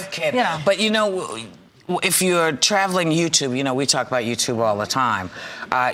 Good kid. You know. But you know, if you're traveling YouTube, you know, we talk about YouTube all the time.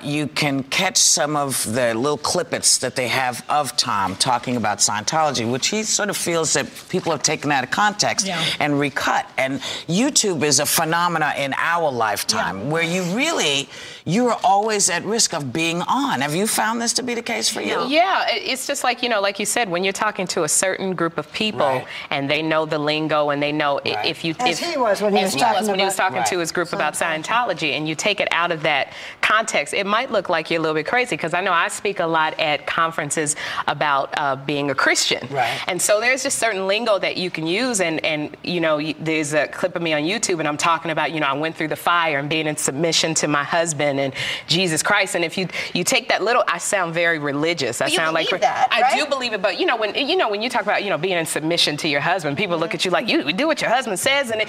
You can catch some of the little clippets that they have of Tom talking about Scientology, which he sort of feels that people have taken out of context and recut. And YouTube is a phenomena in our lifetime where you are always at risk of being on. Have you found this to be the case for you? Yeah, it's just like, you know, like you said, when you're talking to a certain group of people and they know the lingo and they know if you... As he was when he was talking to his group about Scientology, and you take it out of that context, it might look like you're a little bit crazy, because I know I speak a lot at conferences about being a Christian. And so there's just certain lingo that you can use, and you know, there's a clip of me on YouTube, and I'm talking about, you know, I went through the fire and being in submission to my husband and Jesus Christ, and if you take that little, I sound very religious. I sound like that, right? I do believe it, but you know, when you talk about, you know, being in submission to your husband, people look at you like, you do what your husband says, and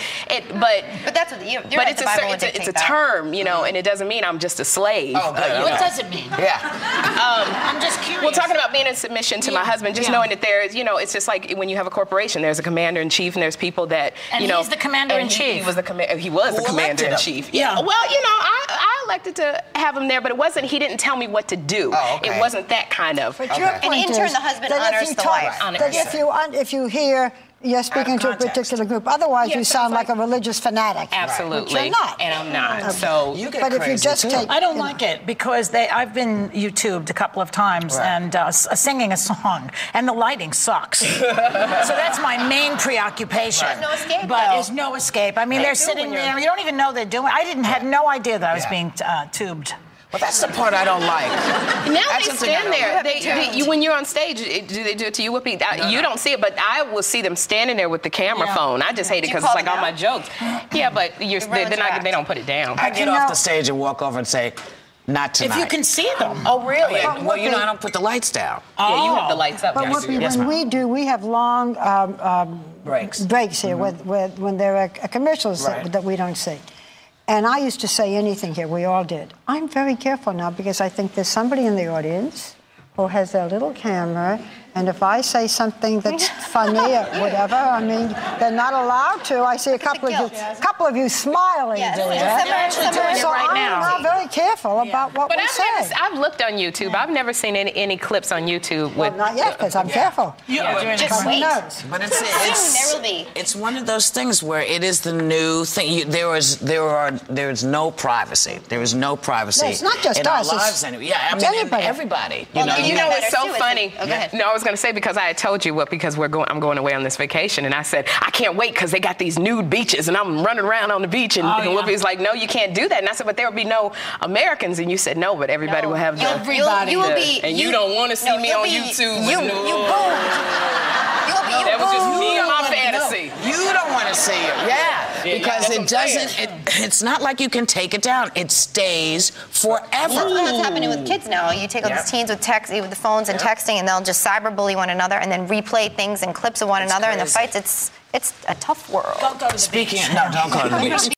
but that's what you're but right, it's a term, you know, and it doesn't mean I'm just a slave. What does it mean? I'm just curious. Well, talking about being in submission to my husband, just knowing that there's, you know, it's just like when you have a corporation, there's a commander-in-chief, and there's people that, you know. And he's the commander-in-chief. He was the commander-in-chief. Yeah. Well, you know, I elected to have him there, but it wasn't, he didn't tell me what to do. It wasn't that kind of. But your point in turn, the husband honors the wife. That if you hear you're speaking to a particular group, otherwise you sound like a religious fanatic. Absolutely. Which you're not. And I'm not. So you get but if you just take, I don't like it because I've been YouTubed a couple of times and singing a song, and the lighting sucks. So that's my main preoccupation. There's no escape. But there's no escape. I mean, they're sitting there. You don't even know they're doing. I had no idea that I was being tubed. Well, that's the part I don't like. Now they stand there. When you're on stage, do they do it to you, Whoopi? You don't see it, but I will see them standing there with the camera phone. I just hate it because it's like all my jokes. Yeah, but they don't put it down. I get off the stage and walk over and say, not tonight. If you can see them. Oh, really? Well, you know, I don't put the lights down. Yeah, you have the lights up. But Whoopi, we have long breaks here when there are commercials that we don't see. And I used to say anything here, we all did. I'm very careful now because I think there's somebody in the audience who has their little camera, and if I say something that's funny or whatever, I mean, they're not allowed to. I see a couple of you smiling. Yes. So I'm now very careful about what we say. I've looked on YouTube. I've never seen any clips on YouTube with. Well, not yet, because I'm careful. Just wait. But it's one of those things where it is the new thing. There is no privacy. There is no privacy. No, it's not just in us. Our lives anyway. Yeah, I mean, everybody. You know, it's so funny. No, I was going to say, because I had told you because I'm going away on this vacation, and I said I can't wait because they got these nude beaches, and I'm running around on the beach, and Whoopi's like, no, you can't do that, and I said, but there will be no Americans, and you said no, but everybody will have everybody. And you don't want to see me on YouTube. You boomed. That was just me and my fantasy. You don't want to see it. Because it doesn't. It's not like you can take it down. It stays forever. That's happening with kids now. You take all these teens with the phones and texting, and they'll just cyberbully one another, and then replay things and clips of one another, and the fights. It's a tough world. Don't go to the beach. Don't go to the beach.